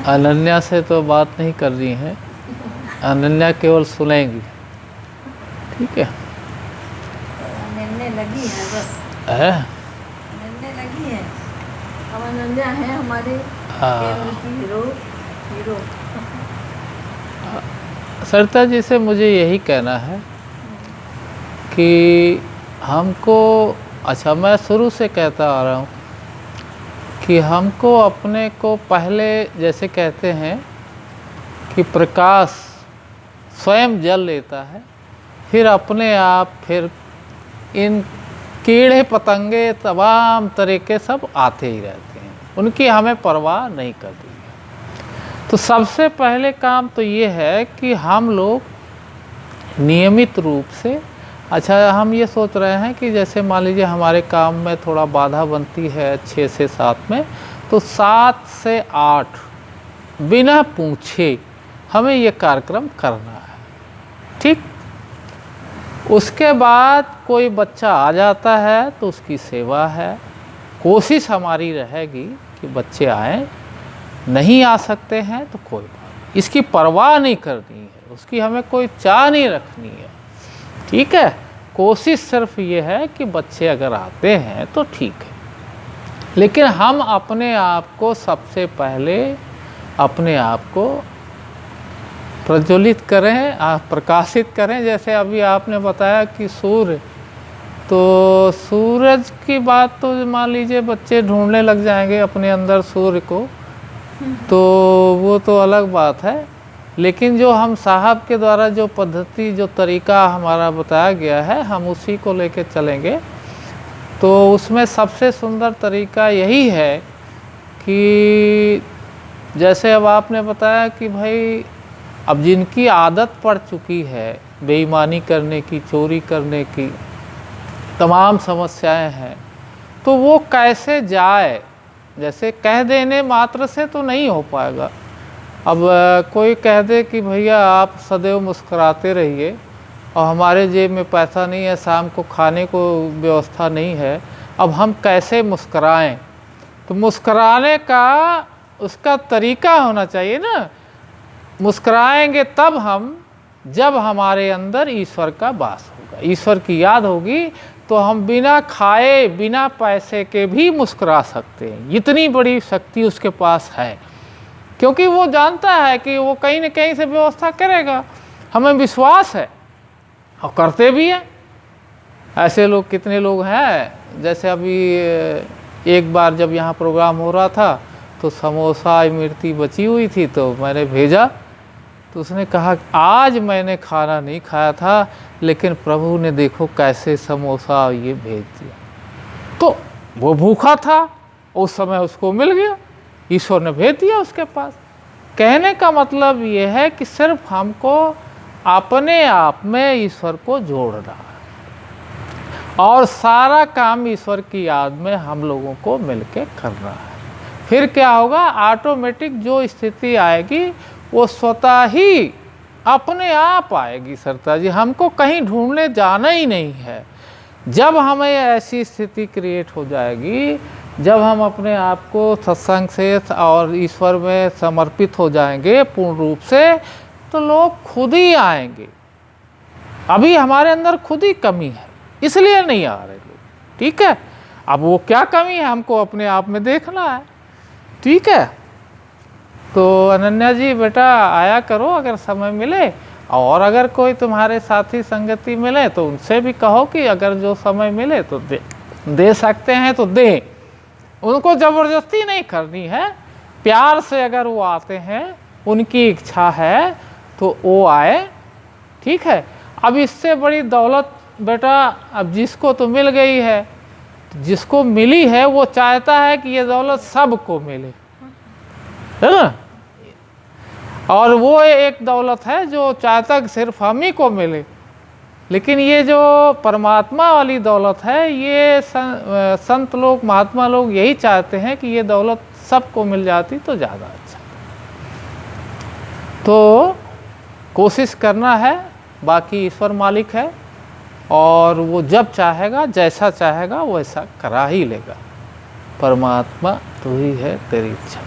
अनन्या से तो बात नहीं कर रही हैं, अनन्या केवल सुनेंगी, ठीक है। अनन्या लगी है बस, है अनन्या लगी है। अब अनन्या है हमारे केवल की हीरो। सरिता जी से मुझे यही कहना है कि हमको, अच्छा मैं शुरू से कहता आ रहा हूँ कि हमको अपने को पहले, जैसे कहते हैं कि प्रकाश स्वयं जल लेता है, फिर अपने आप फिर इन कीड़े पतंगे तमाम तरीके सब आते ही रहते हैं, उनकी हमें परवाह नहीं करती है। तो सबसे पहले काम तो ये है कि हम लोग नियमित रूप से, अच्छा हम ये सोच रहे हैं कि जैसे मान लीजिए हमारे काम में थोड़ा बाधा बनती है 6 से 7 में, तो 7 से 8 बिना पूछे हमें ये कार्यक्रम करना है, ठीक। उसके बाद कोई बच्चा आ जाता है तो उसकी सेवा है, कोशिश हमारी रहेगी कि बच्चे आएँ, नहीं आ सकते हैं तो कोई बात, इसकी परवाह नहीं करनी है, उसकी हमें कोई चाह नहीं रखनी है, ठीक है। कोशिश सिर्फ ये है कि बच्चे अगर आते हैं तो ठीक है, लेकिन हम अपने आप को सबसे पहले अपने आप को प्रज्वलित करें, प्रकाशित करें। जैसे अभी आपने बताया कि सूर्य, तो सूरज की बात तो मान लीजिए बच्चे ढूंढने लग जाएंगे अपने अंदर सूर्य को, तो वो तो अलग बात है, लेकिन जो हम साहब के द्वारा जो पद्धति, जो तरीका हमारा बताया गया है, हम उसी को लेके चलेंगे। तो उसमें सबसे सुंदर तरीका यही है कि जैसे अब आपने बताया कि भाई अब जिनकी आदत पड़ चुकी है बेईमानी करने की, चोरी करने की, तमाम समस्याएं हैं, तो वो कैसे जाए। जैसे कह देने मात्र से तो नहीं हो पाएगा। अब कोई कह दे कि भैया आप सदैव मुस्कुराते रहिए और हमारे जेब में पैसा नहीं है, शाम को खाने को व्यवस्था नहीं है, अब हम कैसे मुस्कुराएं। तो मुस्कुराने का उसका तरीका होना चाहिए ना। मुस्कुराएंगे तब हम, जब हमारे अंदर ईश्वर का वास होगा, ईश्वर की याद होगी, तो हम बिना खाए बिना पैसे के भी मुस्कुरा सकते हैं। इतनी बड़ी शक्ति उसके पास है, क्योंकि वो जानता है कि वो कहीं न कहीं से व्यवस्था करेगा, हमें विश्वास है और करते भी हैं। ऐसे लोग कितने लोग हैं। जैसे अभी एक बार जब यहाँ प्रोग्राम हो रहा था तो समोसा इमरती बची हुई थी, तो मैंने भेजा, तो उसने कहा आज मैंने खाना नहीं खाया था, लेकिन प्रभु ने देखो कैसे समोसा ये भेज दिया। तो वो भूखा था, उस समय उसको मिल गया, ईश्वर ने भेज दिया उसके पास। कहने का मतलब ये है कि सिर्फ हमको अपने आप में ईश्वर को जोड़ना है और सारा काम ईश्वर की याद में हम लोगों को मिलके करना है। फिर क्या होगा, ऑटोमेटिक जो स्थिति आएगी वो स्वतः ही अपने आप आएगी। सरिता जी, हमको कहीं ढूंढने जाना ही नहीं है। जब हमें ऐसी स्थिति क्रिएट हो जाएगी, जब हम अपने आप को सत्संग से और ईश्वर में समर्पित हो जाएंगे पूर्ण रूप से, तो लोग खुद ही आएंगे। अभी हमारे अंदर खुद ही कमी है, इसलिए नहीं आ रहे लोग, ठीक है। अब वो क्या कमी है हमको अपने आप में देखना है, ठीक है। तो अनन्या जी बेटा आया करो अगर समय मिले, और अगर कोई तुम्हारे साथी संगति मिले तो उनसे भी कहो कि अगर जो समय मिले तो दे सकते हैं तो दें। उनको ज़बरदस्ती नहीं करनी है, प्यार से अगर वो आते हैं, उनकी इच्छा है तो वो आए, ठीक है। अब इससे बड़ी दौलत बेटा अब जिसको तो मिल गई है, जिसको मिली है वो चाहता है कि ये दौलत सबको मिले, है ना। और वो एक दौलत है जो चाहता है कि सिर्फ हम ही को मिले। लेकिन ये जो परमात्मा वाली दौलत है, ये संत लोग, महात्मा लोग यही चाहते हैं कि ये दौलत सबको मिल जाती तो ज़्यादा अच्छा। तो कोशिश करना है, बाकी ईश्वर मालिक है और वो जब चाहेगा, जैसा चाहेगा वैसा करा ही लेगा। परमात्मा तू ही है, तेरी इच्छा।